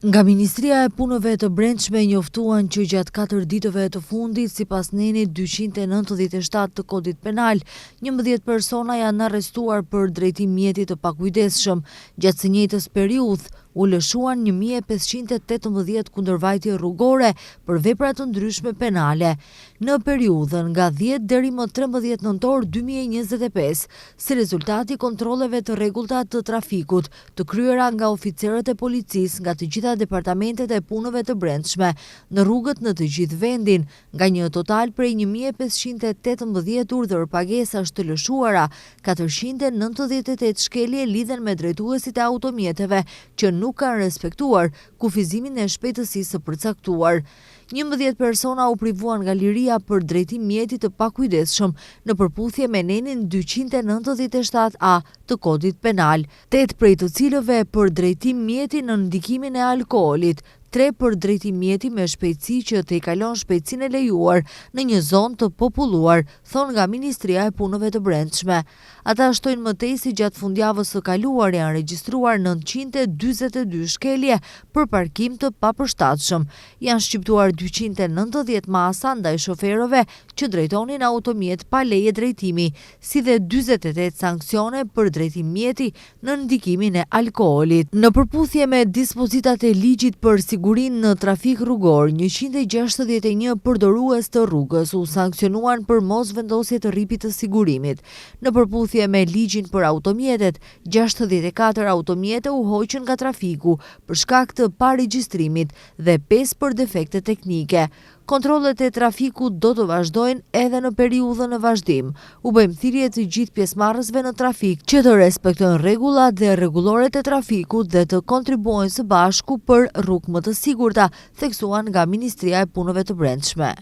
Nga Ministria e Punëve të Brendshme njoftuan që gjatë 4 ditëve të fundit, sipas nenit 297 të Kodit Penal, 11 persona janë arrestuar për drejtim mjeti të pakujdesshëm. Gjatë së njëjtës periudhë, u lëshuan 1518 kundërvajtje rrugore për vepra të ndryshme penale. Në periudhën nga 10 deri më 13 nëntor 2025, si rezultati kontrolleve të rregullta të trafikut, të kryera nga oficerët e policisë nga të gjitha departamentet e punëve të brendshme në rrugët në të gjithë vendin, nga një total prej 1518 urdhër pagesash të lëshuara, 498 shkelje lidhen me drejtuesit e automjeteve që nuk kanë respektuar kufizimin e shpejtësisë së përcaktuar. 11 persona u privuan nga liria për drejtim mjeti të pakujdesshëm në përputhje me nenin 297A të Kodit Penal, 8 prej të cilëve për drejtim mjeti në ndikimin e alkoolit, 3 për drejtim mjeti me shpejtësi që të i kalon shpejtësinë e lejuar në një zonë të populluar, thon nga Ministria e Punëve të Brendshme. Ata shtojnë më tej se gjatë fundjavës së kaluar janë regjistruar 942 shkelje për parkim të papërshtatshëm. Janë shqiptuar 290 masa ndaj shoferëve që drejtonin automjet pa leje drejtimi, si dhe 48 sanksione për drejtim mjeti në ndikimin e alkoolit. Në përputhje me dispozitat e ligjit për sigurinë në trafik rrugor, 161 përdorues të rrugës u sankcionuan për mos vendosje të rripit të sigurimit. Në përputhje me ligjin për automjetet, 64 automjete u hoqën nga trafiku për shkak të paregjistrimit dhe 5 për defekte teknike. Kontrollet e trafikut do të vazhdojnë edhe në periudhën e vazhdim. U bëjmë thirrje të gjithë pjesëmarrësve në trafik që të respektojnë rregullat dhe rregulloret e trafikut dhe të kontribuojnë së bashku për rrugë më të sigurta, theksuan nga Ministria e Punëve të Brendshme.